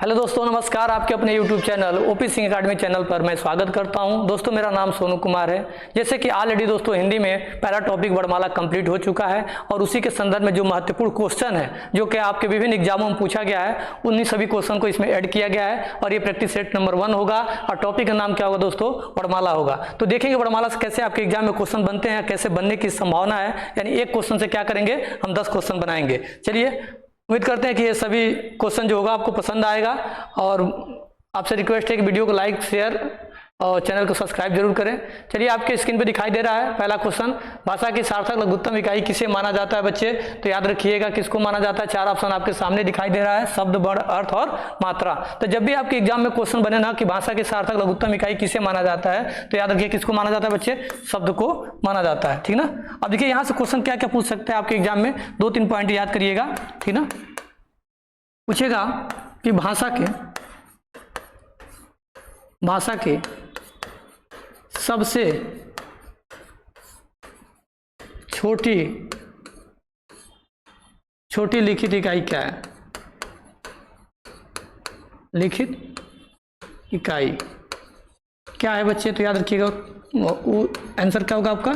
Hello दोस्तों, नमस्कार। आपके अपने YouTube channel OP Singh academy channel पर मैं स्वागत करता हूं। दोस्तों, मेरा नाम सोनू कुमार है। जैसे कि ऑलरेडी दोस्तों हिंदी में पहला टॉपिक वर्णमाला कंप्लीट हो चुका है और उसी के संदर्भ में जो महत्वपूर्ण क्वेश्चन है जो कि आपके विभिन्न एग्जामों में पूछा गया है, उन्हीं सभी क्वेश्चन को इसमें ऐड किया गया है और ये प्रैक्टिस सेट नंबर 1 होगा और टॉपिक का नाम क्या होगा दोस्तों? वर्णमाला होगा। तो देखेंगे वर्णमाला से कैसे आपके एग्जाम में क्वेश्चन बनते हैं, कैसे बनने की संभावना है। यानी एक क्वेश्चन से क्या करेंगे, हम 10 क्वेश्चन बनाएंगे। चलिए, उम्मीद करते हैं कि ये सभी क्वेश्चन जो होगा आपको पसंद आएगा और आपसे रिक्वेस्ट है कि वीडियो को लाइक, शेयर और चैनल को सब्सक्राइब जरूर करें। चलिए, आपके स्क्रीन पे दिखाई दे रहा है पहला क्वेश्चन, भाषा की सार्थक लघुत्तम इकाई किसे माना जाता है बच्चे? तो याद रखिएगा किसको माना जाता है। 4 ऑप्शन आपके सामने दिखाई दे रहा है, शब्द, वर्ण, अर्थ और मात्रा। तो जब भी आपके एग्जाम में क्वेश्चन बने ना कि भाषा की सार्थक लघुत्तम इकाई किसे माना जाता है, तो याद रखिए किसको माना जाता है बच्चे? शब्द को माना जाता है। ठीक ना। अब देखिए यहाँ से क्वेश्चन क्या क्या पूछ सकते हैं आपके एग्जाम में, 2-3 पॉइंट याद करिएगा। ठीक ना। पूछेगा कि भाषा के सबसे छोटी लिखित इकाई क्या है? लिखित इकाई क्या है बच्चे? तो याद रखिएगा आंसर क्या होगा आपका?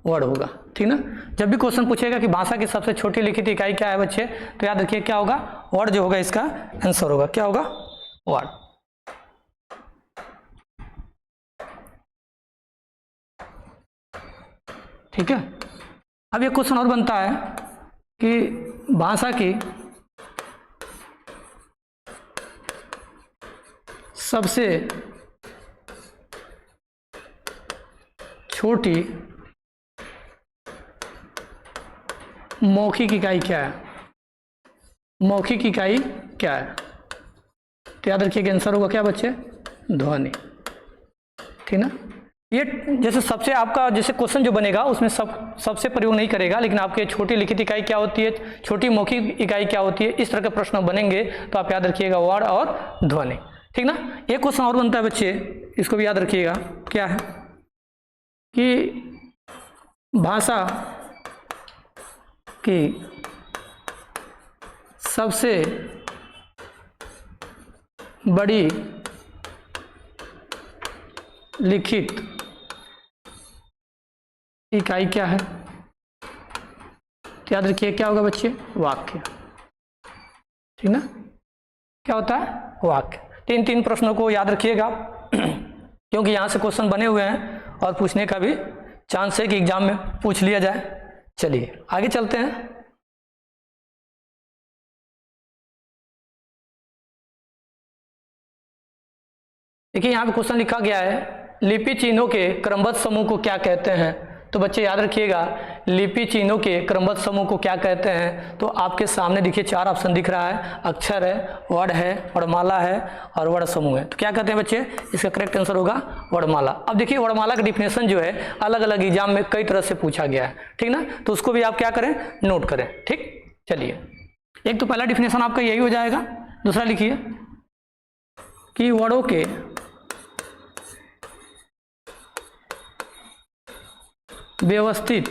वर्ड होगा। ठीक ना। जब भी क्वेश्चन पूछेगा कि भाषा की सबसे छोटी लिखित इकाई क्या है बच्चे, तो याद रखिए क्या होगा? वर्ड जो होगा इसका आंसर होगा। क्या होगा? वर्ड। ठीक है। अब ये क्वेश्चन और बनता है कि भाषा की सबसे छोटी मौखिक इकाई क्या है? मौखिक इकाई क्या है? तो याद रखिए आंसर होगा क्या बच्चे? ध्वनि। ठीक ना। ये जैसे सबसे आपका जैसे क्वेश्चन जो बनेगा उसमें सबसे प्रयोग नहीं करेगा, लेकिन आपके छोटी लिखित इकाई क्या होती है, छोटी मौखिक इकाई क्या होती है, इस तरह के प्रश्न बनेंगे तो आप याद रखिएगा वर्ड और ध्वनि। ठीक ना। एक क्वेश्चन और बनता है बच्चे, इसको भी याद रखिएगा। क्या है कि भाषा की सबसे बड़ी लिखित इकाई क्या है? तो याद रखिए क्या होगा बच्चे? वाक्य। ठीक ना। क्या होता है? वाक्य। 3 प्रश्नों को याद रखिएगा क्योंकि यहां से क्वेश्चन बने हुए हैं और पूछने का भी चांस है कि एग्जाम में पूछ लिया जाए। चलिए आगे चलते हैं। देखिए यहाँ पे क्वेश्चन लिखा गया है, लिपि चिन्हों के क्रमबद्ध समूह को क्या कहते हैं? तो बच्चे याद रखिएगा लिपि चिन्हों के क्रमबद्ध समूह को क्या कहते हैं? तो आपके सामने देखिए 4 ऑप्शन दिख रहा है, अक्षर है, वर्ड है, वर्णमाला है और वर्ण समूह है। तो क्या कहते हैं बच्चे? इसका करेक्ट आंसर होगा वर्णमाला। अब देखिए वर्णमाला का डिफिनेशन जो है अलग अलग एग्जाम में कई तरह से पूछा गया है। ठीक ना। तो उसको भी आप क्या करें? नोट करें। ठीक। चलिए, एक तो पहला डिफिनेशन आपका यही हो जाएगा। दूसरा लिखिए कि वर्णों के व्यवस्थित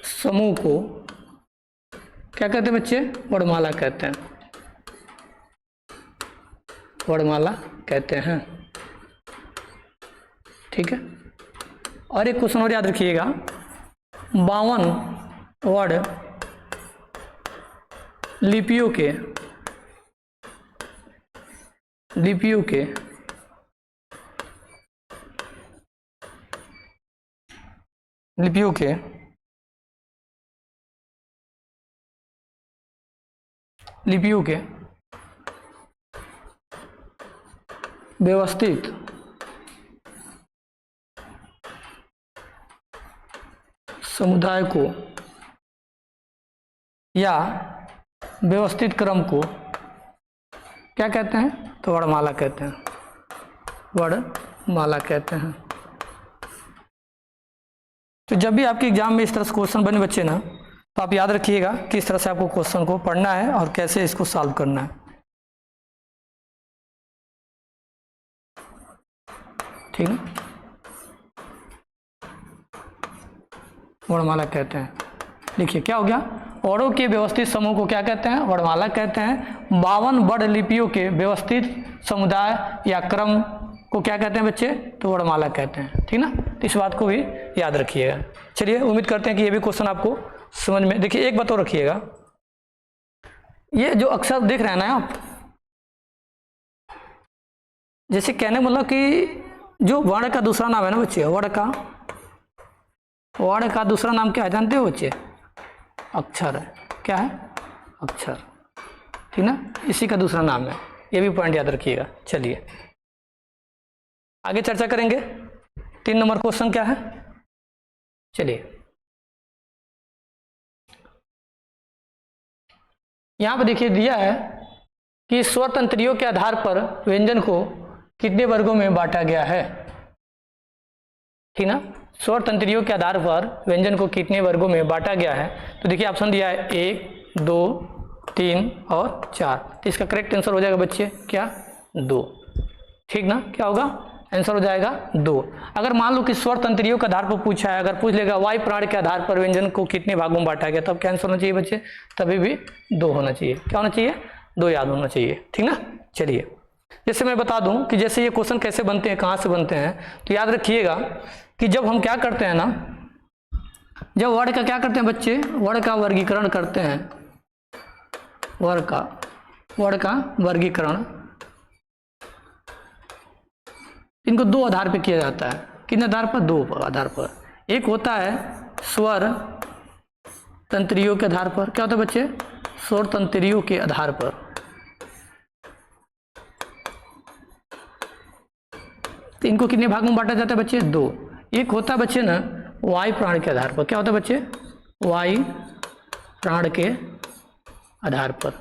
समूह को क्या कहते हैं बच्चे? वर्णमाला कहते हैं। वर्णमाला कहते हैं। ठीक है। और एक क्वेश्चन और याद रखिएगा, 52 वर्ण लिपियों के व्यवस्थित समुदाय को या व्यवस्थित क्रम को क्या कहते हैं? तो वर्णमाला कहते हैं। वर्णमाला कहते हैं। तो जब भी आपके एग्जाम में इस तरह से क्वेश्चन बने बच्चे ना, तो आप याद रखिएगा किस तरह से आपको क्वेश्चन को पढ़ना है और कैसे इसको सॉल्व करना है। ठीक है। वर्णमाला कहते हैं। देखिए क्या हो गया, वर्णों के व्यवस्थित समूह को क्या कहते हैं, वर्णमाला कहते हैं। 52 वर्ण लिपियों के व्यवस्थित समुदाय या क्रम को क्या कहते हैं बच्चे, तो वर्णमाला कहते हैं, ठीक ना। तो इस बात को भी याद रखिएगा। चलिए उम्मीद करते हैं कि ये भी क्वेश्चन आपको समझ में। देखिए एक बात और रखिएगा, ये जो अक्षर देख रहे हैं ना आप, जैसे कहने मतलब कि जो वर्ण का दूसरा नाम है ना बच्चे, वर्ण का दूसरा नाम क्या है जानते हो बच्चे, अक्षर है। क्या है, अक्षर, ठीक ना, इसी का दूसरा नाम है। ये भी पॉइंट याद रखिएगा। चलिए आगे चर्चा करेंगे। 3 नंबर क्वेश्चन क्या है, चलिए यहां पर देखिए दिया है कि स्वर तंत्रियों के आधार पर व्यंजन को कितने वर्गों में बांटा गया है, ठीक ना। स्वर तंत्रियों के आधार पर व्यंजन को कितने वर्गों में बांटा गया है, तो देखिए ऑप्शन दिया है 1, 2, 3 और 4। तो इसका करेक्ट आंसर हो जाएगा बच्चे क्या, 2, ठीक ना। क्या होगा, आंसर हो जाएगा 2। अगर मान लो कि स्वर तंत्रियों के आधार पर पूछा है, अगर पूछ लेगा वायु प्राण के आधार पर व्यंजन को कितने भागों में बांटा गया, तब क्या आंसर होना चाहिए बच्चे, तभी भी 2 होना चाहिए। क्या होना चाहिए, 2 याद होना चाहिए, ठीक ना। चलिए जैसे मैं बता दूं कि जैसे ये क्वेश्चन कैसे बनते हैं, कहाँ से बनते हैं, तो याद रखिएगा कि जब हम क्या करते हैं ना, जब वर्ण का क्या करते हैं बच्चे, वर्ण का वर्गीकरण करते हैं, वर्ण का वर्गीकरण इनको 2 आधार पर किया जाता है। किन आधार पर, 2 आधार पर। एक होता है स्वर तंत्रियों के आधार पर, क्या होता है बच्चे, स्वर तंत्रियों के आधार पर। तो इनको कितने भागों में बांटा जाता है बच्चे, 2। एक होता है बच्चे ना वायु प्राण के आधार पर, क्या होता है बच्चे, वायु प्राण के आधार पर।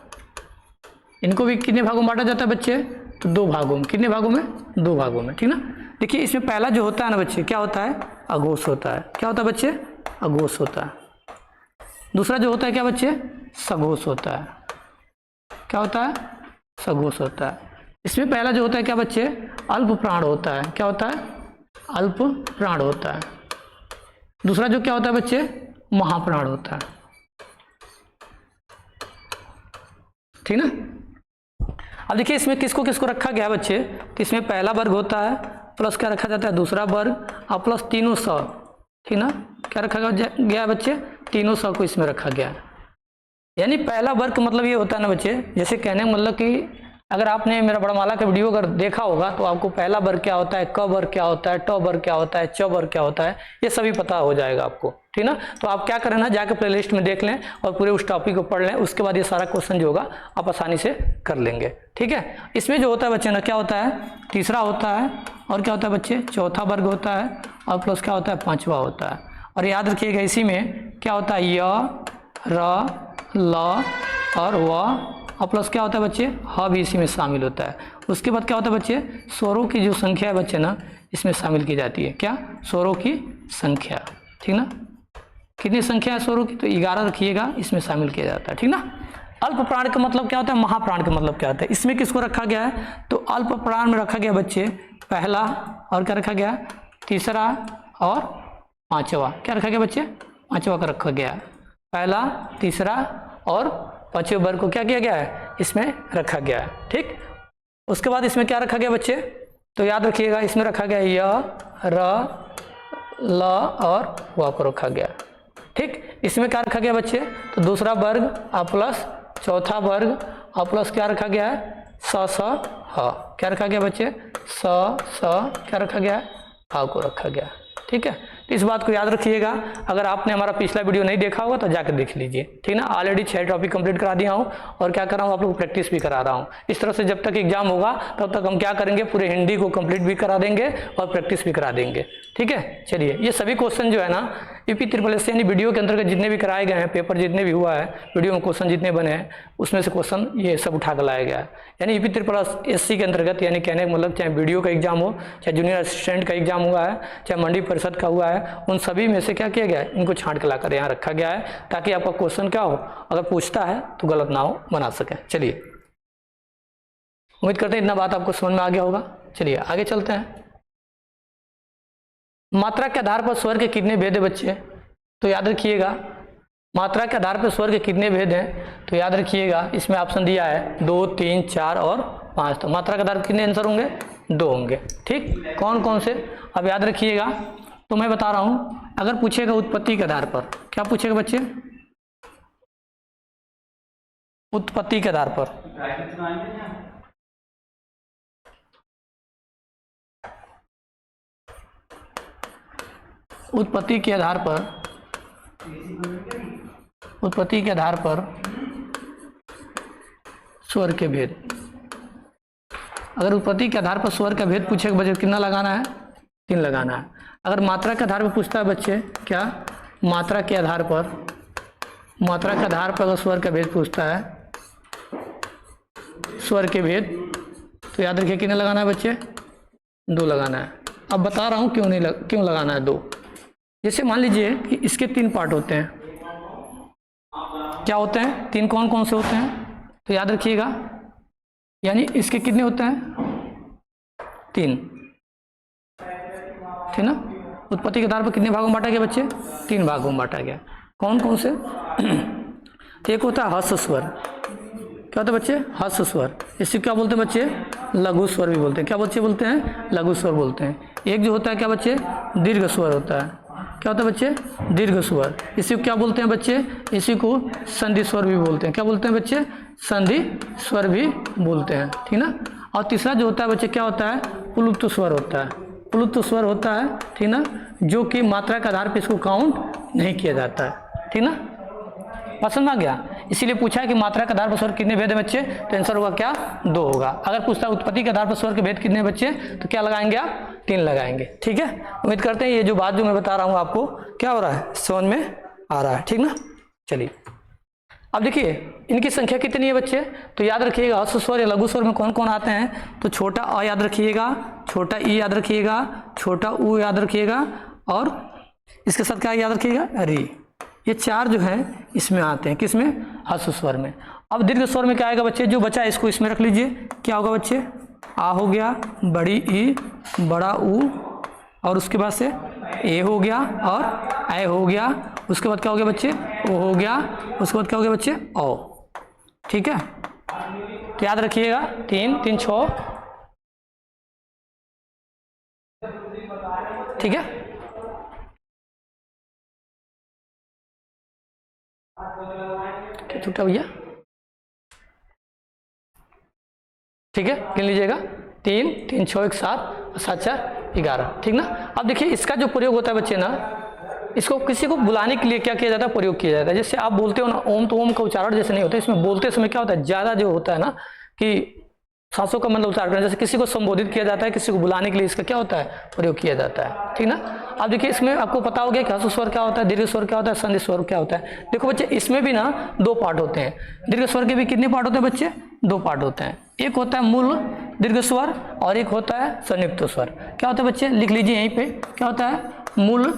इनको भी कितने भागों में बांटा जाता है बच्चे, तो 2 भागों में। कितने भागों में, 2 भागों में, ठीक ना। देखिए इसमें पहला जो होता है ना बच्चे, क्या होता है, अघोष होता है। क्या होता है बच्चे, अघोष होता है। दूसरा जो होता है क्या बच्चे, सघोष होता है। क्या होता है, सघोष होता है। इसमें पहला जो होता है क्या बच्चे, अल्प प्राण होता है। क्या होता है, अल्प प्राण होता है। दूसरा जो क्या होता है बच्चे, महाप्राण होता है, ठीक ना। अब देखिए इसमें किसको किसको रखा गया है बच्चे, तो इसमें पहला वर्ग होता है, प्लस क्या रखा जाता है, दूसरा वर्ग, और प्लस तीनों सौ, ठीक ना। क्या रखा गया है बच्चे, तीनों सौ को इसमें रखा गया है। यानी पहला वर्ग मतलब ये होता है ना बच्चे, जैसे कहने मतलब कि अगर आपने मेरा वर्णमाला का वीडियो अगर देखा होगा तो आपको पहला वर्ग क्या होता है, क वर्ग क्या होता है, ट वर्ग क्या होता है, च वर्ग क्या होता है, ये सभी पता हो जाएगा आपको, ठीक ना। तो आप क्या करें ना, जाकर प्लेलिस्ट में देख लें और पूरे उस टॉपिक को पढ़ लें, उसके बाद ये सारा क्वेश्चन जो होगा आप आसानी से कर लेंगे, ठीक है। इसमें जो होता है बच्चे ना, क्या होता है, तीसरा होता है, और क्या होता है बच्चे, चौथा वर्ग होता है, और प्लस क्या होता है, 5वां होता है। और याद रखिएगा इसी में क्या होता है, य, र, ल और व, और प्लस क्या होता है बच्चे, ह भी इसी में शामिल होता है। उसके बाद क्या होता है बच्चे, स्वरों की जो संख्या है बच्चे ना, इसमें शामिल की जाती है। क्या, स्वरों की संख्या, ठीक ना। कितनी संख्या है स्वरों की, तो 11 रखिएगा, इसमें शामिल किया जाता है, ठीक ना। अल्प प्राण का मतलब क्या होता है, महाप्राण का मतलब क्या होता है। इसमें किसको रखा गया है, तो अल्प प्राण में रखा गया बच्चे पहला, और क्या रखा गया, तीसरा और 5वां। क्या रखा गया बच्चे, 5वां का रखा गया, पहला, तीसरा और 5वें वर्ग को क्या किया गया है, इसमें रखा गया है, ठीक। उसके बाद इसमें क्या रखा गया बच्चे, तो याद रखिएगा इसमें रखा गया य, र, ल और व को रखा गया, ठीक। इसमें क्या रखा गया बच्चे, तो दूसरा वर्ग और प्लस चौथा वर्ग और प्लस क्या रखा गया है, स, ह। क्या रखा गया बच्चे, स, क्या रखा गया है, ह को रखा गया, ठीक है। तो इस बात को याद रखिएगा। अगर आपने हमारा पिछला वीडियो नहीं देखा होगा तो जाकर देख लीजिए, ठीक ना। ऑलरेडी 6 टॉपिक कंप्लीट करा दिया हूँ, और क्या कर रहा हूँ, आप लोग को प्रैक्टिस भी करा रहा हूँ। इस तरह से जब तक एग्जाम होगा तब तक हम क्या करेंगे, पूरे हिंदी को कंप्लीट भी करा देंगे और प्रैक्टिस भी करा देंगे, ठीक है। चलिए ये सभी क्वेश्चन जो है ना यूपी ट्रिपल एस यानी वीडियो के अंतर्गत जितने भी कराए गए हैं, पेपर जितने भी हुआ है, वीडियो में क्वेश्चन जितने बने हैं, उसमें से क्वेश्चन ये सब उठा कर लाया गया है। यानी यूपी ट्रिपल एस के अंतर्गत, यानी कहने का मतलब चाहे वीडियो का एग्जाम हो, चाहे जूनियर असिस्टेंट का एग्जाम हुआ है, चाहे मंडी परिषद का हुआ है, उन सभी में से क्या किया गया है, इनको छांट के लाकर यहाँ रखा गया है, ताकि आपका क्वेश्चन क्या हो, अगर पूछता है तो गलत ना हो, बना सके। चलिए उम्मीद करते हैं इतना बात आपको समझ में आ गया होगा। चलिए आगे चलते हैं। मात्रा के आधार पर स्वर के कितने भेद है बच्चे, तो याद रखिएगा मात्रा के आधार पर स्वर के कितने भेद हैं? तो याद रखिएगा, इसमें ऑप्शन दिया है 2, 3, 4 और 5। तो मात्रा के आधार पर कितने आंसर होंगे? 2 होंगे। ठीक, कौन कौन से? अब याद रखिएगा, तो मैं बता रहा हूं, अगर पूछेगा उत्पत्ति के आधार पर, क्या पूछेगा बच्चे? उत्पत्ति के आधार पर। उत्पत्ति के आधार पर, उत्पत्ति के आधार पर स्वर के भेद। अगर उत्पत्ति के आधार पर स्वर का भेद पूछेगा बच्चे, कितना लगाना है? 3 लगाना है। अगर मात्रा के आधार पर पूछता है बच्चे, क्या मात्रा के आधार पर, मात्रा के आधार पर अगर स्वर का भेद पूछता है, स्वर के भेद, तो याद रखिए कितने लगाना है बच्चे? 2 लगाना है। अब बता रहा हूँ क्यों लगाना है 2। जैसे मान लीजिए कि इसके 3 पार्ट होते हैं। क्या होते हैं? 3 कौन कौन से होते हैं? तो याद रखिएगा, यानी इसके कितने होते हैं? 3, ठीक ना? उत्पत्ति के आधार पर कितने भागों में बांटा गया बच्चे? 3 भागों में बांटा गया। कौन कौन से? एक होता है हर्ष स्वर। क्या होता है बच्चे? हर्ष स्वर। इसे क्या बोलते हैं बच्चे? लघु स्वर भी बोलते हैं। क्या बच्चे बोलते हैं? लघु स्वर बोलते हैं। एक जो होता है क्या बच्चे? दीर्घ स्वर होता है। क्या होता है बच्चे? दीर्घ स्वर। इसी को क्या बोलते हैं बच्चे? इसी को संधि स्वर भी बोलते हैं। क्या बोलते हैं बच्चे? संधि स्वर भी बोलते हैं, ठीक ना? और तीसरा जो होता है बच्चे, क्या होता है? प्लुप्त स्वर होता है। प्लुप्त स्वर होता है, ठीक ना, जो कि मात्रा के आधार पर इसको काउंट नहीं किया जाता है, ठीक ना? पसंद आ गया? इसीलिए पूछा है कि मात्रा के आधार पर स्वर कितने भेद है बच्चे? तो आंसर होगा क्या? 2 होगा। अगर पूछता है उत्पत्ति के आधार पर स्वर के भेद कितने बच्चे, तो क्या लगाएंगे आप? 3 लगाएंगे। ठीक है, उम्मीद करते हैं ये जो बात जो मैं बता रहा हूँ आपको क्या हो रहा है, समझ में आ रहा है, ठीक ना? चलिए अब देखिए इनकी संख्या कितनी है बच्चे, तो याद रखिएगा हर्ष स्वर या लघु स्वर में कौन कौन आते हैं। तो छोटा अ याद रखिएगा, छोटा ई याद रखिएगा, छोटा ऊ याद रखिएगा, और इसके साथ क्या याद रखिएगा? री। ये 4 जो है इसमें आते हैं, किसमें? हर्ष स्वर में। अब दीर्घ स्वर में क्या आएगा बच्चे? जो बचा है इसको इसमें रख लीजिए। क्या होगा बच्चे? आ हो गया, बड़ी ई, बड़ा ऊ, और उसके बाद से ए हो गया और ए हो गया। उसके बाद क्या हो गया बच्चे? ओ हो गया। उसके बाद क्या हो गया बच्चे? ओ। ठीक है, तो याद रखिएगा 3 3 6। ठीक है, क्या छूटा भैया? ठीक है, गिन लीजिएगा 3 3 6 1 7 7 4 11। ठीक ना? अब देखिए इसका जो प्रयोग होता है बच्चे ना, इसको किसी को बुलाने के लिए क्या किया जाता है? प्रयोग किया जाता है। जैसे आप बोलते हो ना ओम, तो ओम का उच्चारण जैसे नहीं होता, इसमें बोलते समय क्या होता है? ज़्यादा जो होता है ना कि सांसों का मतलब उच्चारण, जैसे किसी को संबोधित किया जाता है, किसी को बुलाने के लिए इसका क्या होता है? प्रयोग किया जाता है। ठीक ना? अब देखिए इसमें आपको पता हो गया कि हर्ष स्वर क्या होता है, दीर्घ स्वर क्या होता है, संधि स्वर क्या होता है। देखो बच्चे इसमें भी ना 2 पार्ट होते हैं। दीर्घ स्वर के भी कितने पार्ट होते हैं बच्चे? 2 पार्ट होते हैं। एक होता है मूल दीर्घ स्वर और एक होता है संयुक्त स्वर। क्या होता है बच्चे? लिख लीजिए यहीं पे। क्या होता है? मूल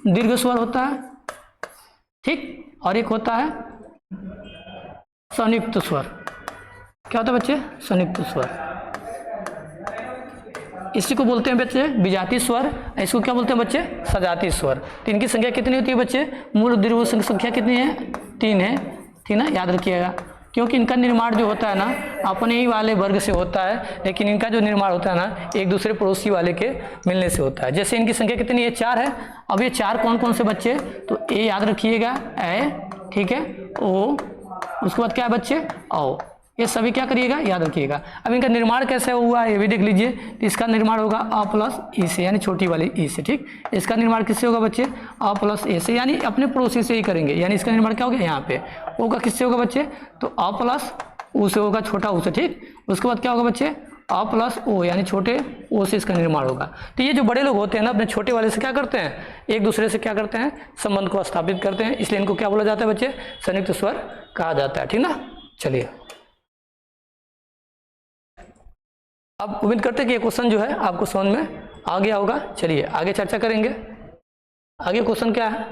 दीर्घ स्वर होता है, ठीक, और एक होता है संयुक्त स्वर। क्या होता है बच्चे? संयुक्त स्वर। इसी को बोलते हैं बच्चे विजातीय स्वर, इसको क्या बोलते हैं बच्चे? सजातीय स्वर। तो इनकी संख्या कितनी होती है बच्चे? मूल दीर्घ की संख्या कितनी है? 3 है। ठीक ना? याद रखिएगा, क्योंकि इनका निर्माण जो होता है ना अपने ही वाले वर्ग से होता है, लेकिन इनका जो निर्माण होता है ना एक दूसरे पड़ोसी वाले के मिलने से होता है। जैसे इनकी संख्या कितनी है? 4 है। अब ये 4 कौन कौन से बच्चे? तो ए याद रखिएगा, ए, ठीक है, ओ, उसके बाद क्या है बच्चे? ओ। ये सभी क्या करिएगा? याद रखिएगा। अब इनका निर्माण कैसे हुआ है ये भी देख लीजिए। तो इसका निर्माण होगा अ प्लस ई से, यानी छोटी वाली ई से। ठीक, इसका निर्माण किससे होगा बच्चे? अ प्लस ए से, यानी अपने पड़ोसी से ही करेंगे। यानी इसका निर्माण क्या होगा? यहाँ पे ओ का किससे होगा बच्चे? तो अ प्लस ऊ से होगा, छोटा ऊ से। ठीक, उसके बाद क्या होगा बच्चे? अ प्लस ओ, यानी छोटे ओ से इसका निर्माण होगा। तो ये जो बड़े लोग होते हैं ना अपने छोटे वाले से क्या करते हैं? एक दूसरे से क्या करते हैं? संबंध को स्थापित करते हैं, इसलिए इनको क्या बोला जाता है बच्चे? संयुक्त स्वर कहा जाता है। ठीक ना? चलिए अब उम्मीद करते हैं कि ये क्वेश्चन जो है आपको समझ में आ गया होगा। चलिए आगे चर्चा करेंगे। आगे क्वेश्चन क्या है?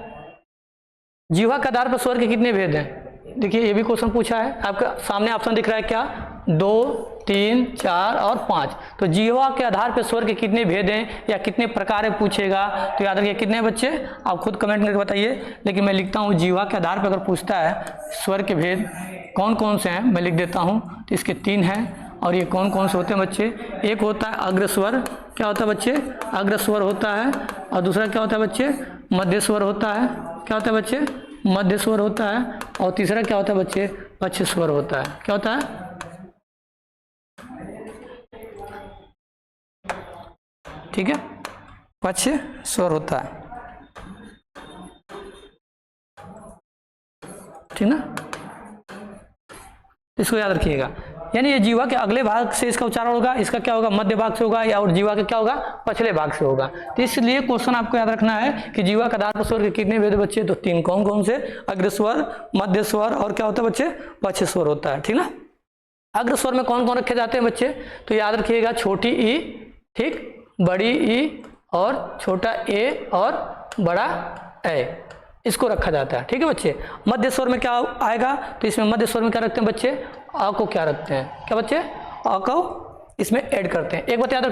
जीवा के आधार पर स्वर के कितने भेद हैं? देखिए ये भी क्वेश्चन पूछा है, आपका सामने ऑप्शन दिख रहा है क्या? 2 3, 4 और 5। तो जीवा के आधार पर स्वर के कितने भेद हैं या कितने प्रकार है पूछेगा, तो याद रखिए कितने बच्चे, आप खुद कमेंट करके बताइए। लेकिन मैं लिखता हूँ जीवा के आधार पर अगर पूछता है स्वर के भेद कौन कौन से हैं, मैं लिख देता हूँ। तो इसके 3 हैं। और ये कौन कौन से होते हैं बच्चे, एक होता है अग्रस्वर, क्या होता है बच्चे, अग्रस्वर होता है। और दूसरा क्या होता है बच्चे, मध्य स्वर होता है, क्या होता है बच्चे, मध्य स्वर होता है। और तीसरा क्या होता है बच्चे, पक्ष स्वर होता है, क्या होता है, ठीक है, पक्ष स्वर होता है, ठीक ना। इसको याद रखिएगा। यानी ये जीवा के अगले भाग से इसका उच्चारण होगा, इसका क्या होगा, मध्य भाग से होगा, या और जीवा के क्या होगा, पछले भाग से होगा। तो इसलिए क्वेश्चन आपको याद रखना है कि जीवा का आधार पर स्वर के कितने भेद बच्चे, तो 3। कौन कौन से, अग्रस्वर, मध्य स्वर और क्या होता है बच्चे, पक्ष स्वर होता है, ठीक ना। अग्रस्वर में कौन कौन रखे जाते हैं बच्चे, तो याद रखिएगा छोटी ई, ठीक, बड़ी ई और छोटा ए और बड़ा ए, इसको रखा जाता है, ठीक है बच्चे। मध्य स्वर में क्या आएगा, तो इसमें मध्य स्वर में क्या रखते हैं बच्चे, अ को क्या रखते हैं, क्या बच्चे, अ को इसमें ऐड करते हैं। एक बात याद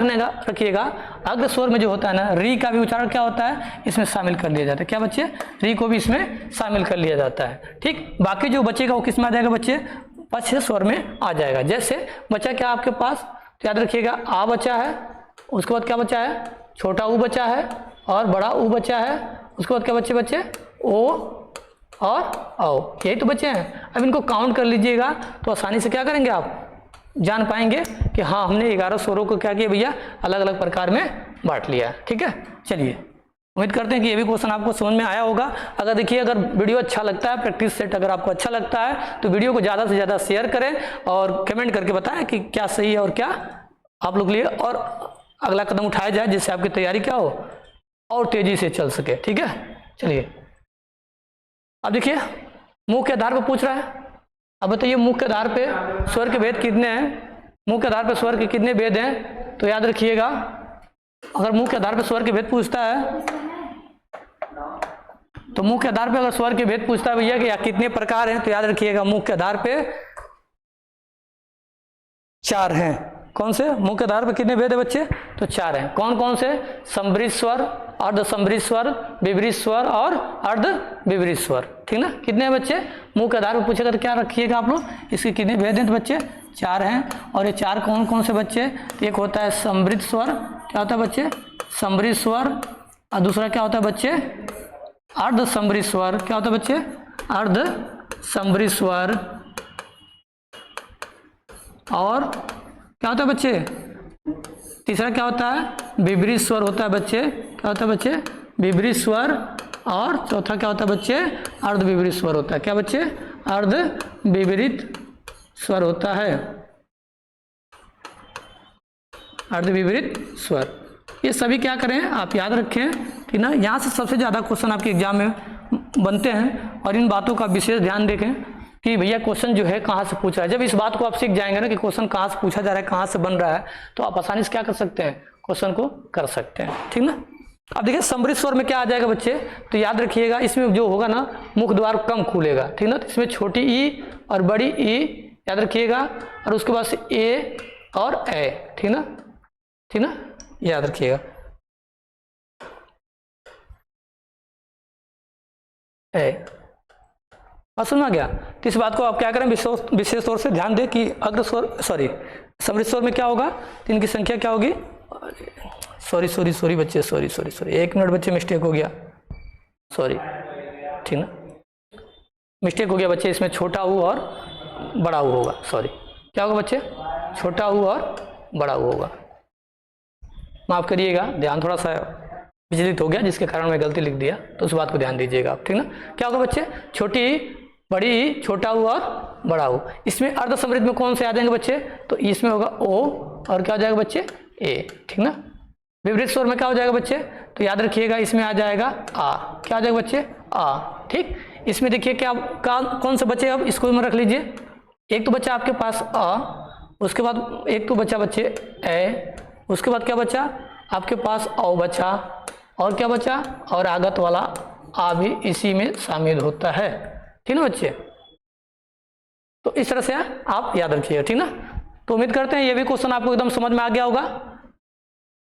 रखिएगा, अग्र स्वर में जो होता है ना, री का भी उच्चारण क्या होता है, इसमें शामिल कर लिया जाता है, क्या बच्चे, री को भी इसमें शामिल कर लिया जाता है, ठीक। बाकी जो बचेगा वो किस में आ जाएगा बच्चे, पक्ष स्वर में आ जाएगा। जैसे बचा क्या आपके पास, तो याद रखिएगा आ बचा है, उसके बाद क्या बचा है, छोटा ऊ बचा है और बड़ा ऊ बचा है, उसके बाद क्या बच्चे ओ और औ, यही तो बच्चे हैं। अब इनको काउंट कर लीजिएगा तो आसानी से क्या करेंगे, आप जान पाएंगे कि हाँ हमने 11 स्वरों को क्या किया भैया, अलग अलग प्रकार में बांट लिया, ठीक है। चलिए, उम्मीद करते हैं कि ये भी क्वेश्चन आपको समझ में आया होगा। अगर देखिए, अगर वीडियो अच्छा लगता है, प्रैक्टिस सेट अगर आपको अच्छा लगता है तो वीडियो को ज़्यादा से ज़्यादा शेयर करें और कमेंट करके बताएं कि क्या सही है और क्या आप लोग लिए, और अगला कदम उठाया जाए जिससे आपकी तैयारी क्या हो और तेजी से चल सके, ठीक है। चलिए, अब देखिए मुंह के आधार पर पूछ रहा है। अब बताइए मुंह के आधार पे स्वर के भेद कितने हैं, मुंह के आधार पर स्वर के कितने भेद हैं, तो याद रखिएगा अगर मुंह के आधार पर स्वर के भेद पूछता है, तो मुंह के आधार पे अगर स्वर के भेद पूछता है भैया कि या कितने प्रकार हैं, तो याद रखिएगा मुंह के आधार पे 4 हैं। कौन से, मुंह के आधार पे कितने भेद है बच्चे, तो 4 हैं। कौन कौन से, संवृत स्वर, अर्ध संवृत स्वर, विवृत स्वर और अर्ध विवृत स्वर, ठीक ना। कितने हैं बच्चे, मुंह के आधार पर पूछेगा तो क्या रखिएगा आप लोग, इसके कितने भेद हैं, तो बच्चे 4 हैं। और ये 4 कौन कौन से बच्चे, एक होता है संवृत स्वर, क्या होता है बच्चे, संवृत स्वर, और दूसरा क्या होता है बच्चे, अर्ध संवृत स्वर, क्या होता है बच्चे, अर्ध संवृत स्वर, और क्या होता है बच्चे, तीसरा क्या होता है, विवृत स्वर होता है बच्चे, क्या होता है बच्चे, विवृत स्वर, और चौथा क्या होता है बच्चे, अर्ध विवृत स्वर होता है, क्या बच्चे, अर्ध विवृत स्वर होता है, अर्ध विवृत स्वर। ये सभी क्या करें आप याद रखें कि ना, यहाँ से सबसे ज़्यादा क्वेश्चन आपके एग्जाम में बनते हैं, और इन बातों का विशेष ध्यान देखें कि भैया क्वेश्चन जो है कहाँ से पूछ रहा है। जब इस बात को आप सीख जाएंगे ना कि क्वेश्चन कहाँ से पूछा जा रहा है, कहाँ से बन रहा है, तो आप आसानी से क्या कर सकते हैं, क्वेश्चन को कर सकते हैं, ठीक ना। अब देखिए संवृत स्वर में क्या आ जाएगा बच्चे, तो याद रखिएगा इसमें जो होगा ना, मुख द्वार कम खुलेगा, ठीक ना। तो इसमें छोटी ई और बड़ी ई याद रखिएगा, और उसके बाद से ए और ए, ठीक ना, ठीक ना, याद रखिएगा ए। और सुना गया, तो इस बात को आप क्या करें, विशेष तौर से ध्यान दें कि अग्र स्वर, सॉरी संवृत स्वर में क्या होगा, तो इनकी संख्या क्या होगी, सॉरी बच्चे, सॉरी 1 मिनट बच्चे, मिस्टेक हो गया, सॉरी, ठीक ना, मिस्टेक हो गया बच्चे, इसमें छोटा ऊ और बड़ा ऊ होगा, सॉरी, क्या होगा बच्चे, छोटा ऊ और बड़ा ऊ होगा, माफ करिएगा, ध्यान थोड़ा सा विचलित हो गया जिसके कारण मैं गलती लिख दिया, तो उस बात को ध्यान दीजिएगा आप, ठीक ना। क्या होगा बच्चे, छोटी बड़ी, छोटा ऊ और बड़ा ऊ। इसमें अर्ध समृद्ध में कौन से आ जाएंगे बच्चे, तो इसमें होगा ओ और क्या हो जाएगा बच्चे, ए, ठीक ना। विवृत स्वर में क्या हो जाएगा बच्चे, तो याद रखिएगा इसमें आ जाएगा आ, क्या हो जाएगा बच्चे, आ, ठीक। इसमें देखिए क्या कौन से बच्चे, अब इसको में रख लीजिए, एक तो बच्चा आपके पास आ, उसके बाद एक तो बच्चा बच्चे ए, उसके बाद क्या बचा आपके पास औ बचा, और क्या बचा, और आगत वाला आ भी इसी में शामिल होता है, ठीक ना बच्चे। तो इस तरह से आप याद रखिएगा, ठीक ना। तो उम्मीद करते हैं ये भी क्वेश्चन आपको एकदम समझ में आ गया होगा।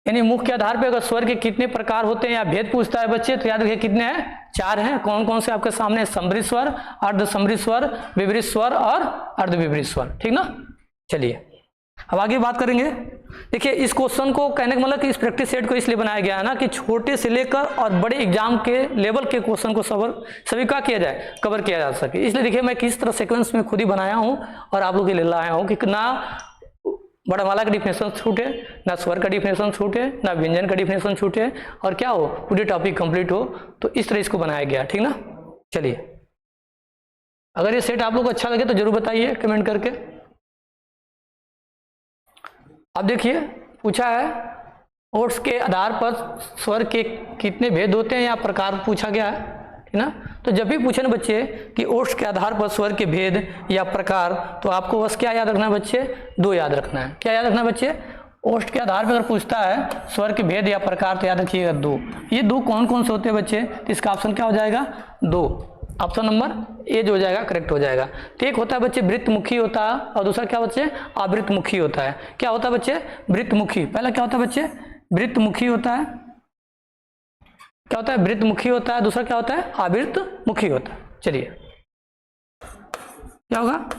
यानी मुख के आधार पर अगर स्वर के कितने प्रकार होते हैं या भेद पूछता है बच्चे, तो याद रखिए कितने हैं, 4 हैं। कौन कौन से आपके सामने, समृद्ध स्वर, अर्ध समृद्ध स्वर, विपरीत स्वर और अर्ध विपरीत स्वर, ठीक ना। चलिए अब आगे बात करेंगे। देखिए इस क्वेश्चन को कहने का मतलब कि इस प्रैक्टिस सेट को इसलिए बनाया गया है ना कि छोटे से लेकर और बड़े एग्जाम के लेवल के क्वेश्चन को सभी का किया जाए, कवर किया जा सके। इसलिए देखिए मैं किस तरह सीक्वेंस में खुद ही बनाया हूँ और आप लोग के लिए लाया हूँ कि ना वर्णमाला का डिफिनेशन छूटे, ना स्वर का डिफिनेशन छूटे, ना व्यंजन का डिफिनेशन छूटे, और क्या हो, पूरी टॉपिक कंप्लीट हो। तो इस तरह इसको बनाया गया, ठीक ना। चलिए अगर ये सेट आप लोग को अच्छा लगे तो जरूर बताइए कमेंट करके। अब देखिए पूछा है ओट्स के आधार पर स्वर के कितने भेद होते हैं या प्रकार पूछा गया है, ठीक ना। तो जब भी पूछे ना बच्चे कि ओट्स के आधार पर स्वर के भेद या प्रकार, तो आपको बस क्या याद रखना है बच्चे, 2 याद रखना है। क्या याद रखना है बच्चे, ओट्स के आधार पर अगर पूछता है स्वर के भेद या प्रकार तो याद रखिएगा 2। ये 2 कौन कौन से होते हैं बच्चे, तो इसका ऑप्शन क्या हो जाएगा, 2। ऑप्शन नंबर ए जो हो जाएगा करेक्ट हो जाएगा। तो एक होता है बच्चे वृत्तमुखी होता है और दूसरा क्या बच्चे, आवृत्तमुखी होता है। क्या होता है बच्चे, वृत्तमुखी। पहला क्या होता है बच्चे, वृत्तमुखी होता है। क्या होता है, वृत्तमुखी होता है। दूसरा क्या होता है, आवृत्तमुखी होता है। चलिए क्या होगा,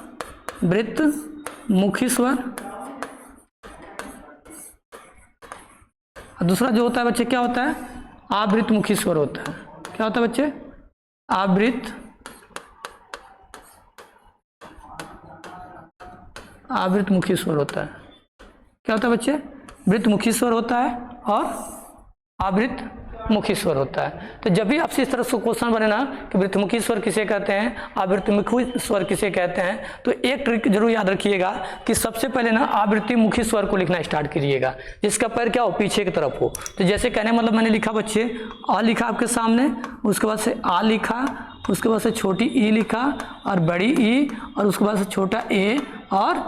वृत्तमुखी स्वर, और दूसरा जो होता है बच्चे क्या होता है, आवृत्तमुखी स्वर होता है। क्या होता है बच्चे, आवृत्तमुखी स्वर होता है। क्या होता है बच्चे, वृत्तमुखी स्वर होता है और आवृत्तमुखी स्वर होता है। तो जब भी आपसे इस तरह से क्वेश्चन बने ना कि वृत्तमुखी स्वर किसे कहते हैं, आवृत्तमुखी स्वर किसे कहते हैं, तो एक ट्रिक जरूर याद रखिएगा कि सबसे पहले ना आवृत्तिमुखी स्वर को लिखना स्टार्ट करिएगा, जिसका पैर क्या हो, पीछे की तरफ हो। तो जैसे कहने मतलब मैंने लिखा बच्चे, अ लिखा आपके सामने, उसके बाद से आ लिखा, उसके बाद से छोटी ई लिखा और बड़ी ई, और उसके बाद से छोटा ए और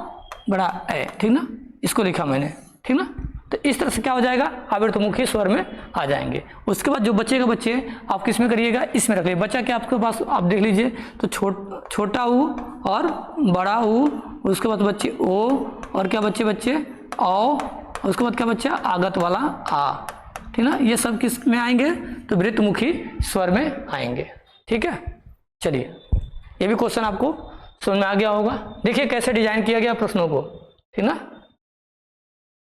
बड़ा ए, ठीक ना। इसको लिखा मैंने, ठीक ना। तो इस तरह से क्या हो जाएगा, आवृत्तमुखी स्वर में आ जाएंगे। उसके बाद जो बचेगा बच्चे आप किस में करिएगा, इसमें रख लीजिए। बच्चा क्या आपके पास, आप देख लीजिए तो छोटा ऊ और बड़ा ऊ, उसके बाद बच्चे ओ, और क्या बच्चे औ, उसके बाद क्या बच्चा, आगत वाला आ, ठीक ना। ये सब किस में आएंगे, तो वृत्तमुखी स्वर में आएंगे, ठीक है। चलिए ये भी क्वेश्चन आपको समझ में आ गया होगा। देखिए कैसे डिजाइन किया गया प्रश्नों को, ठीक ना।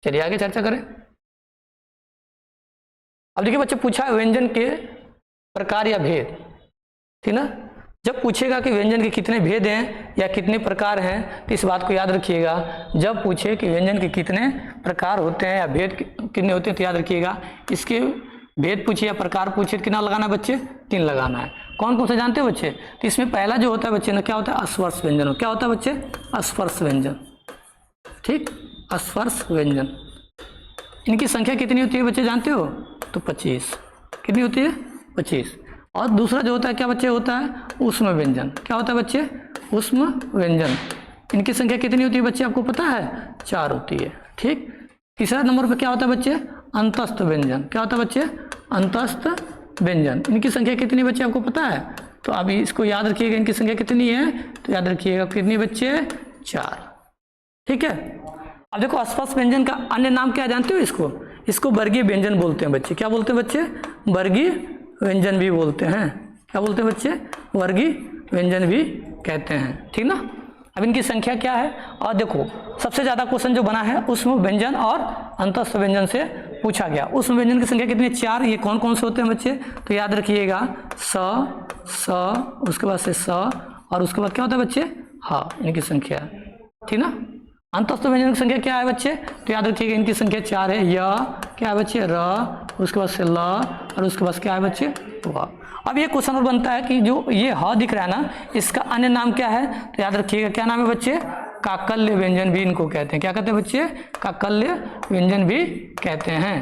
चलिए आगे चर्चा करें। अब देखिए बच्चे पूछा है व्यंजन के प्रकार या भेद, ठीक ना। जब पूछेगा कि व्यंजन के कितने भेद हैं या कितने प्रकार हैं, तो इस बात को याद रखिएगा। जब पूछे कि व्यंजन के कितने प्रकार होते हैं या भेद कितने होते हैं, तो याद रखिएगा इसके भेद पूछे या प्रकार पूछे, कितना लगाना है बच्चे, 3 लगाना है। कौन कौन से जानते हो बच्चे, तो इसमें पहला जो होता है बच्चे ना, क्या होता है, अस्पर्श व्यंजन। क्या होता है बच्चे, अस्पर्श व्यंजन, ठीक, अस्पर्श व्यंजन। इनकी संख्या कितनी होती है बच्चे जानते हो, तो 25। कितनी होती है, 25। और दूसरा जो होता है क्या बच्चे, होता है ऊष्म व्यंजन। क्या होता है बच्चे, ऊष्म व्यंजन। इनकी संख्या कितनी होती है बच्चे, आपको पता है, 4 होती है, ठीक। तीसरा नंबर पर क्या होता है बच्चे, अंतस्थ व्यंजन। क्या होता है बच्चे, अंतस्थ व्यंजन। इनकी संख्या कितनी बच्चे आपको पता है, तो अभी इसको याद रखिएगा, इनकी संख्या कितनी है, तो याद रखिएगा कितनी बच्चे, 4, ठीक है। अब देखो अस्पर्श व्यंजन का अन्य नाम क्या जानते हो, इसको वर्गीय व्यंजन बोलते हैं बच्चे। क्या बोलते हैं बच्चे, वर्गीय व्यंजन भी बोलते हैं। क्या बोलते हैं बच्चे, वर्गीय व्यंजन भी कहते हैं, ठीक ना। अब इनकी संख्या क्या है, और देखो सबसे ज्यादा क्वेश्चन जो बना है ऊष्म व्यंजन और अंतस्थ व्यंजन से पूछा गया। ऊष्म व्यंजन की संख्या कितनी है, 4। ये कौन कौन से होते हैं बच्चे, तो याद रखिएगा स, उसके बाद से स, और उसके बाद क्या होता है बच्चे, हाँ, इनकी संख्या, ठीक ना। अंतस्थ व्यंजन की संख्या क्या है बच्चे, तो याद रखिएगा इनकी संख्या 4 है। य क्या है बच्चे, र, उसके बाद से ल, और उसके बाद क्या है बच्चे, व। अब ये क्वेश्चन और बनता है कि जो ये ह दिख रहा है ना, इसका अन्य नाम क्या है, तो याद रखिएगा क्या नाम है बच्चे, काकल्य व्यंजन भी इनको कहते हैं। क्या कहते हैं बच्चे, काकल्य व्यंजन भी कहते हैं,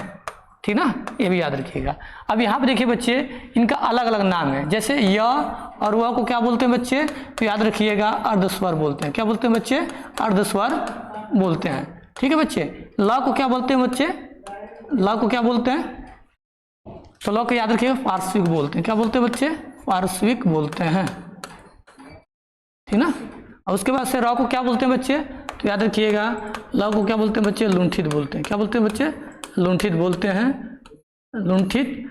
ठीक ना। ये भी याद रखिएगा। अब यहाँ पे देखिए बच्चे इनका अलग अलग नाम है। जैसे य और व को क्या बोलते हैं बच्चे, तो याद रखिएगा अर्धस्वर बोलते हैं। क्या बोलते हैं बच्चे, अर्धस्वर बोलते हैं, ठीक है बच्चे। ल को क्या बोलते हैं बच्चे, ल को क्या बोलते हैं, तो ल को याद रखिएगा पार्श्विक बोलते हैं। क्या बोलते हैं बच्चे, पार्श्विक बोलते हैं, ठीक ना। और उसके बाद से र को क्या बोलते हैं बच्चे, तो याद रखिएगा ल को क्या बोलते हैं बच्चे, लुंठित बोलते हैं। क्या बोलते हैं बच्चे, लुंठित बोलते हैं, लुंठित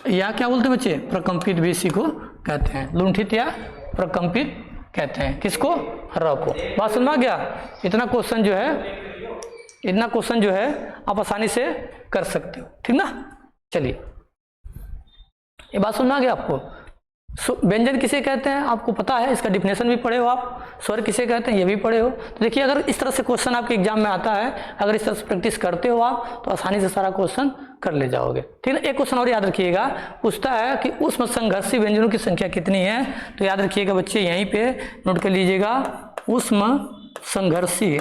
या क्या बोलते हैं बच्चे, प्रकंपित भी इसी को कहते हैं, लुंठित या प्रकंपित कहते हैं किसको, र को। बात समझ में आ गया। इतना क्वेश्चन जो है आप आसानी से कर सकते हो, ठीक ना। चलिए ये बात समझ में आ गया आपको। व्यंजन किसे कहते हैं आपको पता है, इसका डिफिनेशन भी पढ़े हो आप। स्वर किसे कहते हैं ये भी पढ़े हो। तो देखिए अगर इस तरह से क्वेश्चन आपके एग्जाम में आता है, अगर इस तरह से प्रैक्टिस करते हो आप तो आसानी से सारा क्वेश्चन कर ले जाओगे, ठीक है। एक क्वेश्चन और याद रखिएगा, पूछता है कि उष्म संघर्षी व्यंजनों की संख्या कितनी है। तो याद रखिएगा बच्चे, यहीं पे नोट कर लीजिएगा, उष्म संघर्षी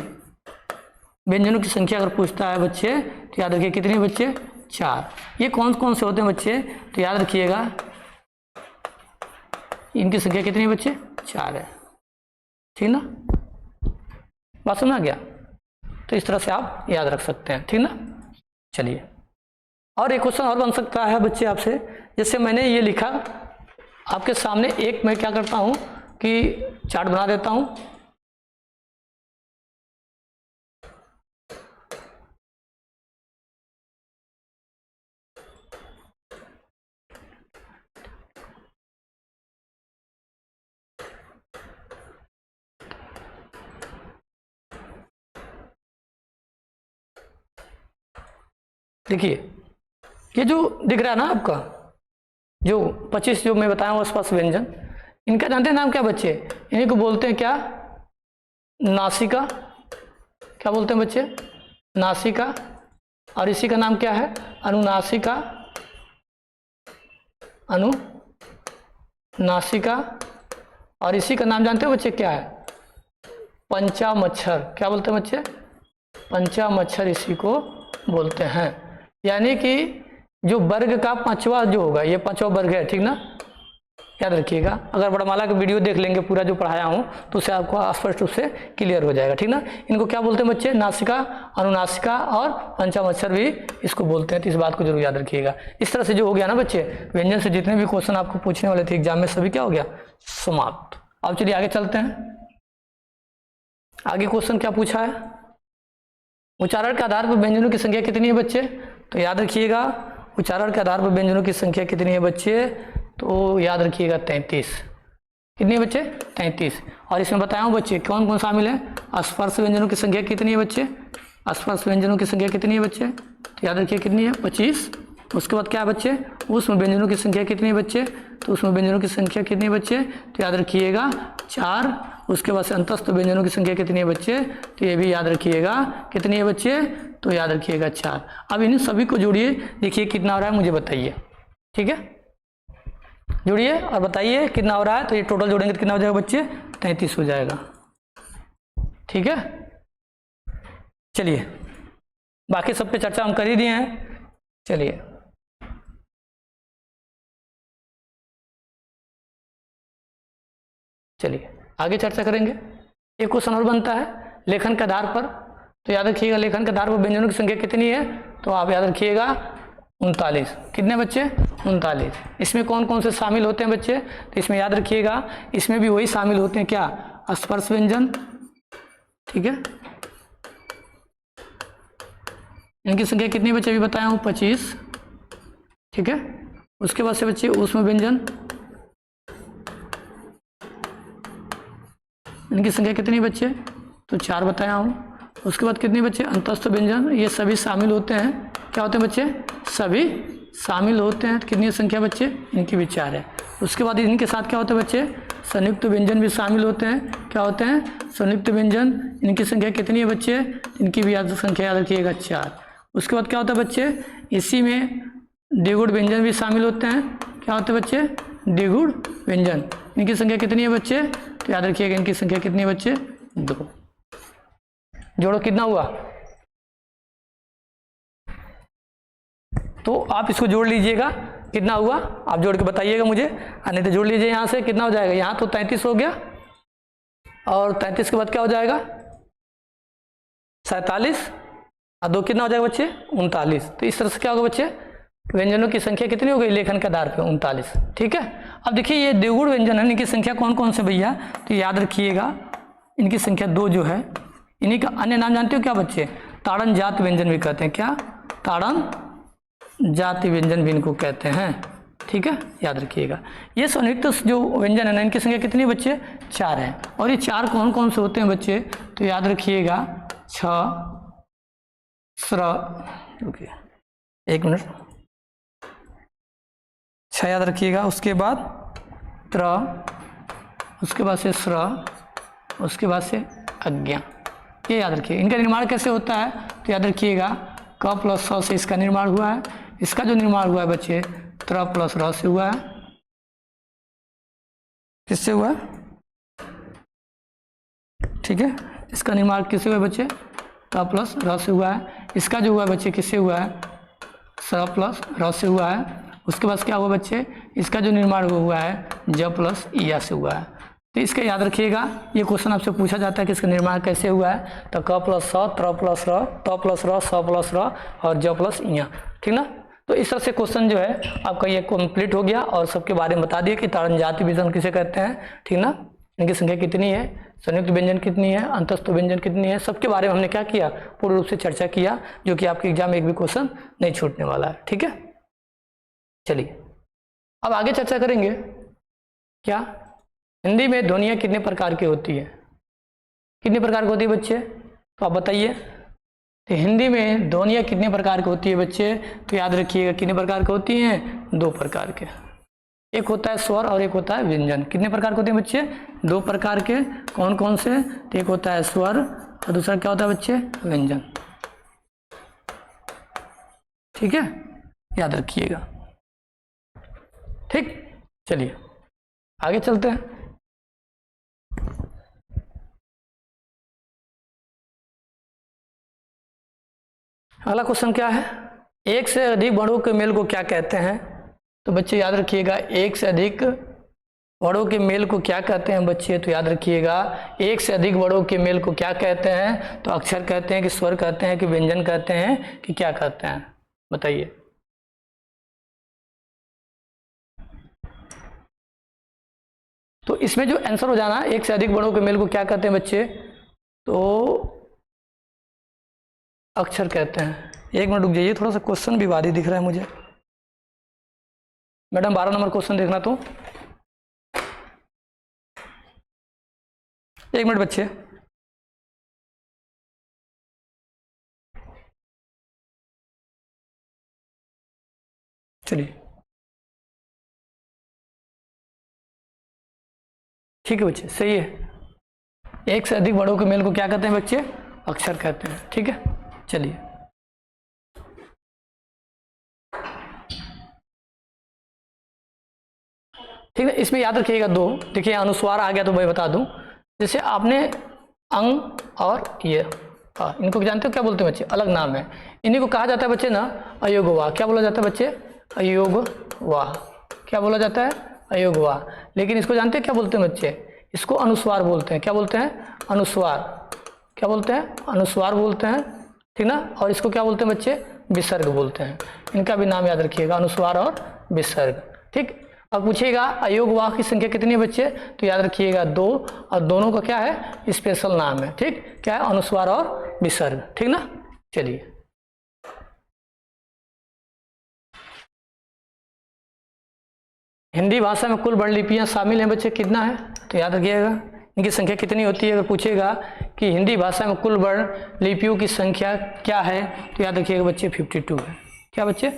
व्यंजनों की संख्या अगर पूछता है बच्चे तो याद रखिए कितनी बच्चे, 4। ये कौन कौन से होते हैं बच्चे, तो याद रखिएगा इनकी संख्या कितनी है बच्चे, 4 है, ठीक ना। बात समझ आ गया। तो इस तरह से आप याद रख सकते हैं, ठीक ना। चलिए और एक क्वेश्चन और बन सकता है बच्चे आपसे, जैसे मैंने ये लिखा आपके सामने, एक मैं क्या करता हूँ कि चार्ट बना देता हूँ। देखिए ये जो दिख रहा है ना आपका, जो 25 जो मैं बताया हूँ आसपास व्यंजन, इनका जानते हैं नाम क्या बच्चे, इन्हीं को बोलते हैं क्या, नासिका। क्या बोलते हैं बच्चे, नासिका। और इसी का नाम क्या है, अनुनासिका, अनुनासिका। और इसी का नाम जानते हो बच्चे क्या है, पंचामच्छर। क्या बोलते हैं बच्चे, पंचामच्छर इसी को बोलते हैं। यानी कि जो वर्ग का 5वां जो होगा, ये 5वां वर्ग है, ठीक ना। याद रखिएगा, अगर वर्णमाला का वीडियो देख लेंगे पूरा जो पढ़ाया हूँ तो उससे आपको स्पष्ट रूप से क्लियर हो जाएगा, ठीक ना। इनको क्या बोलते हैं बच्चे, नासिका, अनुनासिका और पंचामच्छर भी इसको बोलते हैं। तो इस बात को जरूर याद रखिएगा। इस तरह से जो हो गया ना बच्चे, व्यंजन से जितने भी क्वेश्चन आपको पूछने वाले थे एग्जाम में सभी क्या हो गया, समाप्त। अब चलिए आगे चलते हैं। आगे क्वेश्चन क्या पूछा है, उच्चारण के आधार पर व्यंजनों की संख्या कितनी है बच्चे। तो याद रखिएगा उच्चारण के आधार पर व्यंजनों की संख्या कितनी है बच्चे, तो याद रखिएगा 33। कितनी है बच्चे, 33। और इसमें बताया हूँ बच्चे कौन कौन शामिल है, स्पर्श व्यंजनों की संख्या कितनी है बच्चे, स्पर्श व्यंजनों की संख्या कितनी है बच्चे, तो याद रखिए कितनी है, 25। उसके बाद क्या है बच्चे, उष्म व्यंजनों की संख्या कितनी है बच्चे, तो उष्म व्यंजनों की संख्या कितनी है बच्चे, तो याद रखिएगा 4। उसके बाद से अंतस्थ व्यंजनों की संख्या कितनी है बच्चे, तो ये भी याद रखिएगा कितनी है बच्चे, तो याद रखिएगा 4। अब इन सभी को जोड़िए, देखिए कितना हो रहा है मुझे बताइए, ठीक है। जोड़िए और बताइए कितना हो रहा है। तो ये टोटल जोड़ेंगे तो कितना हो जाएगा बच्चे, 33 हो जाएगा, ठीक है। चलिए बाकी सब पे चर्चा हम कर ही दिए हैं। चलिए आगे चर्चा करेंगे। एक क्वेश्चन और बनता है लेखन के आधार पर। तो याद रखिएगा लेखन के आधार पर व्यंजनों की संख्या कितनी है, तो आप याद रखिएगा 39। कितने बच्चे, 39। इसमें कौन कौन से शामिल होते हैं बच्चे, तो इसमें याद रखिएगा इसमें भी वही शामिल होते हैं क्या, स्पर्श व्यंजन, ठीक है। इनकी संख्या कितनी बच्चे अभी बताया हूँ, 25, ठीक है। उसके बाद से बच्चे उष्म व्यंजन, इनकी संख्या कितनी बच्चे, तो 4 बताया हूँ। उसके बाद कितने बच्चे, अंतस्थ व्यंजन, ये सभी शामिल होते हैं। क्या होते हैं बच्चे, सभी शामिल होते हैं। कितनी संख्या बच्चे, इनकी भी 4 है। उसके बाद इनके साथ क्या होते हैं बच्चे, संयुक्त व्यंजन भी शामिल होते हैं। क्या होते हैं, संयुक्त व्यंजन, इनकी संख्या कितनी है बच्चे, इनकी भी संख्या याद रखिएगा 4। उसके बाद क्या होता है बच्चे, इसी में द्विगुण व्यंजन भी शामिल होते हैं। क्या होते हैं बच्चे, द्विगुण व्यंजन, इनकी संख्या कितनी है बच्चे, तो याद रखिएगा इनकी संख्या कितनी है बच्चे, 2। जोड़ो कितना हुआ, तो आप इसको जोड़ लीजिएगा कितना हुआ, आप जोड़ के बताइएगा मुझे, नहीं तो जोड़ लीजिए यहाँ से कितना हो जाएगा, यहाँ तो 33 हो गया और 33 के बाद क्या हो जाएगा 47 और 2 कितना हो जाएगा बच्चे 39। तो इस तरह से क्या होगा बच्चे, व्यंजनों की संख्या कितनी हो गई लेखन के आधार पे 39, ठीक है। अब देखिए ये द्विगुण व्यंजन है, इनकी संख्या कौन कौन से भैया, तो याद रखिएगा इनकी संख्या 2 जो है इन्हीं का अन्य नाम जानते हो क्या बच्चे? ताड़न जाति व्यंजन भी कहते हैं। क्या? ताड़न जाति व्यंजन भी इनको कहते हैं। ठीक है, याद रखिएगा। ये संयुक्त जो व्यंजन है ना, इनकी संख्या कितनी बच्चे? 4 है। और ये 4 कौन कौन से होते हैं बच्चे? तो याद रखिएगा, छ, स्र, रुकिए 1 मिनट, छ याद रखिएगा, उसके बाद त्र, उसके बाद से स्र, उसके बाद से अज्ञा, ये याद रखिए। इनका निर्माण कैसे होता है? तो याद रखिएगा, क प्लस स से इसका निर्माण हुआ है। इसका जो निर्माण हुआ है बच्चे, त्र प्लस र से हुआ है। किससे हुआ है? ठीक है, इसका निर्माण किससे हुआ है बच्चे? क प्लस र से हुआ है। इसका जो हुआ है बच्चे किससे हुआ है? स प्लस र से हुआ है। उसके बाद क्या हुआ बच्चे? इसका जो निर्माण हुआ है ज प्लस या से हुआ है। तो इसका याद रखिएगा, ये क्वेश्चन आपसे पूछा जाता है कि इसका निर्माण कैसे हुआ है। तो क प्लस स, त्र प्लस र, त प्लस र, स प्लस र और ज प्लस या। ठीक ना? तो इस तरह से क्वेश्चन जो है आपका ये कंप्लीट हो गया और सबके बारे में बता दिया कि ताड़न जाति व्यंजन किसे कहते हैं। ठीक ना? इनकी संख्या कितनी है, संयुक्त व्यंजन कितनी है, अंतस्थ व्यंजन कितनी है, सबके बारे में हमने क्या किया? पूर्ण रूप से चर्चा किया, जो कि आपके एग्जाम में एक भी क्वेश्चन नहीं छूटने वाला है। ठीक है, चलिए अब आगे चर्चा करेंगे। क्या? हिंदी में ध्वनियाँ कितने प्रकार की होती है? कितने प्रकार की होती है बच्चे? तो आप बताइए। तो हिंदी में ध्वनियाँ कितने प्रकार की होती है बच्चे? तो याद रखिएगा, कितने प्रकार की होती हैं? 2 प्रकार के। एक होता है स्वर और एक होता है व्यंजन। कितने प्रकार के होते हैं बच्चे? 2 प्रकार के। कौन कौन से? तो एक होता है स्वर और दूसरा क्या होता है बच्चे? व्यंजन। ठीक है, याद रखिएगा। ठीक, चलिए आगे चलते हैं। अगला क्वेश्चन क्या है? एक से अधिक वर्णों के मेल को क्या कहते हैं? तो बच्चे याद रखिएगा, एक से अधिक वर्णों के मेल को क्या कहते हैं बच्चे? तो याद रखिएगा, एक से अधिक वर्णों के मेल को क्या कहते हैं? तो अक्षर कहते हैं कि स्वर कहते हैं कि व्यंजन कहते हैं कि क्या कहते हैं? बताइए। तो इसमें जो आंसर हो जाना, एक से अधिक वर्णों के मेल को क्या कहते हैं बच्चे? तो अक्षर कहते हैं। 1 मिनट रुक जाइए, थोड़ा सा क्वेश्चन विवादित दिख रहा है मुझे। मैडम 12 नंबर क्वेश्चन देखना। तो 1 मिनट बच्चे। चलिए ठीक है बच्चे, सही है। एक से अधिक वर्णों के मेल को क्या कहते हैं बच्चे? अक्षर कहते हैं। ठीक है, चलिए ठीक है। इसमें याद रखिएगा 2। देखिए अनुस्वार आ गया तो मैं बता दूं, जैसे आपने अंग और ये इनको जानते हो क्या बोलते हैं बच्चे? अलग नाम है। इन्हीं को कहा जाता है बच्चे ना अयोगवाह। क्या बोला जाता है बच्चे? अयोगवाह। क्या बोला जाता है? अयोगवाह। लेकिन इसको जानते हैं क्या बोलते हैं बच्चे? इसको अनुस्वार बोलते हैं। क्या बोलते हैं? अनुस्वार। क्या बोलते हैं? अनुस्वार बोलते हैं। ठीक ना? और इसको क्या बोलते हैं बच्चे? विसर्ग बोलते हैं। इनका भी नाम याद रखिएगा, अनुस्वार और विसर्ग। ठीक। अब पूछिएगा अयोगवाह की संख्या कितनी है बच्चे? तो याद रखिएगा 2, और दोनों का क्या है? स्पेशल नाम है। ठीक, क्या है? अनुस्वार और विसर्ग। ठीक ना? चलिए हिंदी भाषा में कुल वर्णलिपियां शामिल हैं बच्चे, कितना है? तो याद रखिएगा इनकी संख्या कितनी होती है। अगर पूछेगा कि हिंदी भाषा में कुल वर्ण लिपियों की संख्या क्या है, तो याद रखिएगा बच्चे 52 है। क्या बच्चे?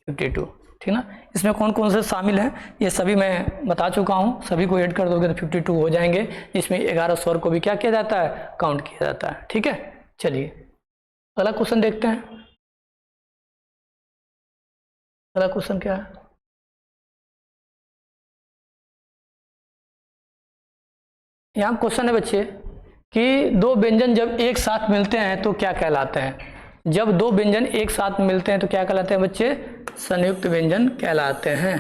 52। ठीक ना? इसमें कौन कौन से शामिल हैं ये सभी मैं बता चुका हूँ। सभी को ऐड कर दोगे तो 52 हो जाएंगे। इसमें 11 स्वर को भी क्या किया जाता है? काउंट किया जाता है। ठीक है, चलिए अगला क्वेश्चन देखते हैं। अगला क्वेश्चन क्या है? यहाँ क्वेश्चन है बच्चे कि 2 व्यंजन जब एक साथ मिलते हैं तो क्या कहलाते हैं? जब 2 व्यंजन एक साथ मिलते हैं तो क्या कहलाते हैं बच्चे? संयुक्त व्यंजन कहलाते हैं।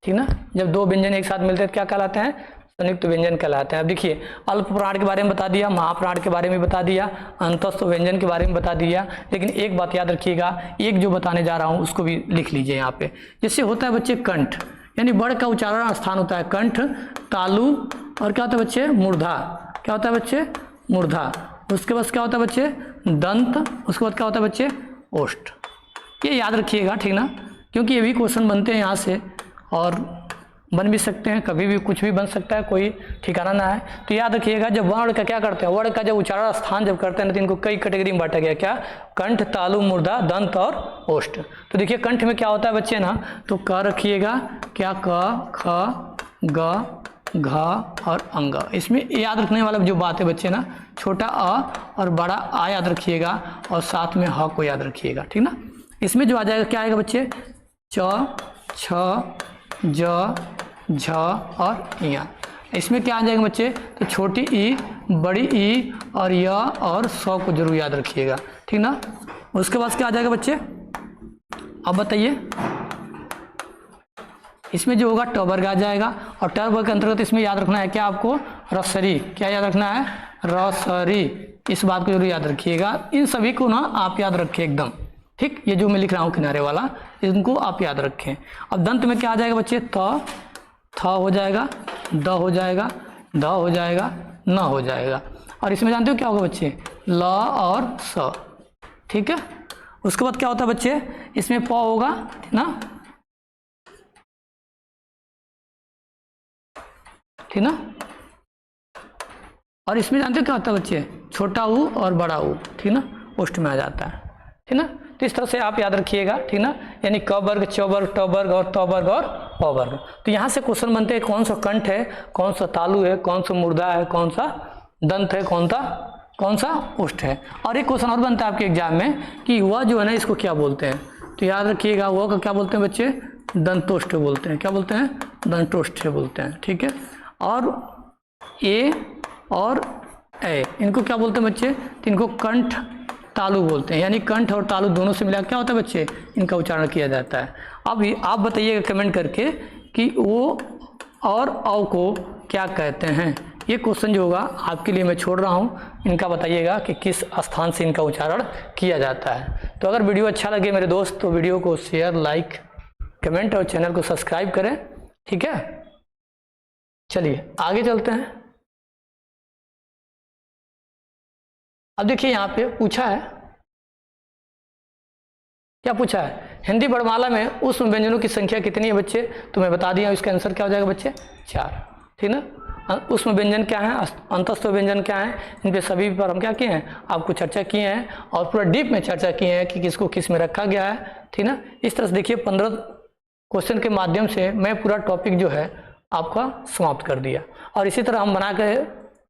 ठीक ना? जब 2 व्यंजन एक साथ मिलते हैं तो क्या कहलाते हैं? संयुक्त व्यंजन कहलाते हैं। अब देखिए अल्प प्राण के बारे में बता दिया, महाप्राण के बारे में बता दिया, अंतस्थ व्यंजन के बारे में बता दिया। लेकिन एक बात याद रखिएगा, एक जो बताने जा रहा हूँ उसको भी लिख लीजिए यहाँ पे। जैसे होता है बच्चे कंठ, यानी बड़ का उच्चारण स्थान होता है कंठ, तालु और क्या होता है बच्चे? मूर्धा। क्या होता है बच्चे? मूर्धा। उसके बाद क्या होता है बच्चे, दंत, उसके बाद क्या होता है बच्चे, ओष्ठ। ये याद रखिएगा, ठीक ना, क्योंकि ये भी क्वेश्चन बनते हैं यहाँ से और बन भी सकते हैं, कभी भी कुछ भी बन सकता है, कोई ठिकाना ना है। तो याद रखिएगा, जब वर्ण का क्या करते हैं, वर्ण का जब उच्चारण स्थान जब करते हैं तो इनको कई कैटेगरी में बांटा गया, क्या, कंठ, तालु, मूर्धा, दंत और ओष्ठ। तो देखिए कंठ में क्या होता है बच्चे ना, तो क रखिएगा, क्या, क, ख, ग, घ और अंग। इसमें याद रखने वाला जो बात है बच्चे ना, छोटा अ और बड़ा आ याद रखिएगा और साथ में ह को याद रखिएगा, ठीक ना। इसमें जो आ जाएगा, क्या आएगा बच्चे, च, छ, ज, झ और य। इसमें क्या आ जाएगा बच्चे, तो छोटी ई, बड़ी ई और य और स को जरूर याद रखिएगा, ठीक ना। उसके बाद क्या आ जाएगा बच्चे, अब बताइए, इसमें जो होगा ट वर्ग आ जाएगा और ट वर्ग के अंतर्गत इसमें याद रखना है क्या आपको, रसरी। क्या याद रखना है, रसरी। इस बात को जरूर याद रखिएगा, इन सभी को ना आप याद रखें एकदम, ठीक। ये जो मैं लिख रहा हूँ किनारे वाला, इनको आप याद रखें। अब दंत में क्या आ जाएगा बच्चे, त, थ हो जाएगा, द हो जाएगा, ध हो जाएगा, न हो जाएगा। और इसमें जानते हो क्या होगा बच्चे, ल और स, ठीक है। उसके बाद क्या होता है बच्चे, इसमें प होगा ना, ठीक ना। और इसमें जानते हो क्या होता है बच्चे, छोटा ऊ और बड़ा ऊ, ठीक ना, ओष्ठ में आ जाता है, ठीक ना। तो इस तरह से आप याद रखिएगा, ठीक ना, यानी क वर्ग, च वर्ग, ट वर्ग और त वर्ग और प वर्ग। तो यहाँ से क्वेश्चन बनते हैं, कौन सा कंठ है, कौन सा तालु है, कौन सा मूर्धा है, कौन सा दंत है, कौन सा ओष्ठ है। और एक क्वेश्चन और बनता है आपके एग्जाम में कि वह जो है ना, इसको क्या बोलते हैं। तो याद रखिएगा, वह का क्या बोलते हैं बच्चे, दंतोष्ठ बोलते हैं। क्या बोलते हैं, दंतोष्ठ बोलते हैं, ठीक है। और ए और ए, इनको क्या बोलते हैं बच्चे, तो इनको कंठ तालु बोलते हैं, यानी कंठ और तालु दोनों से मिला क्या होता है बच्चे, इनका उच्चारण किया जाता है। अब आप बताइएगा कमेंट करके कि वो और औ को क्या कहते हैं। ये क्वेश्चन जो होगा आपके लिए मैं छोड़ रहा हूँ, इनका बताइएगा कि किस स्थान से इनका उच्चारण किया जाता है। तो अगर वीडियो अच्छा लगे मेरे दोस्त, तो वीडियो को शेयर, लाइक, कमेंट और चैनल को सब्सक्राइब करें, ठीक है। चलिए आगे चलते हैं। अब देखिए यहाँ पे पूछा है, क्या पूछा है, हिंदी वर्णमाला में उष्म व्यंजनों की संख्या कितनी है बच्चे। तो मैं बता दिया, इसका आंसर क्या हो जाएगा बच्चे, 4, ठीक ना। उष्म व्यंजन क्या है, अंतस्थ व्यंजन क्या है, इन पे सभी पर हम क्या किए हैं, आपको चर्चा किए हैं और पूरा डीप में चर्चा किए हैं कि किसको किस में रखा गया है, ठीक ना। इस तरह से देखिए 15 क्वेश्चन के माध्यम से मैं पूरा टॉपिक जो है आपका समाप्त कर दिया। और इसी तरह हम बना के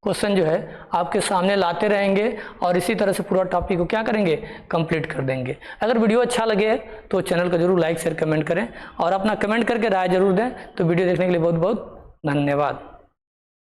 क्वेश्चन जो है आपके सामने लाते रहेंगे और इसी तरह से पूरा टॉपिक को क्या करेंगे, कंप्लीट कर देंगे। अगर वीडियो अच्छा लगे तो चैनल को जरूर लाइक शेयर कमेंट करें और अपना कमेंट करके राय जरूर दें। तो वीडियो देखने के लिए बहुत बहुत धन्यवाद।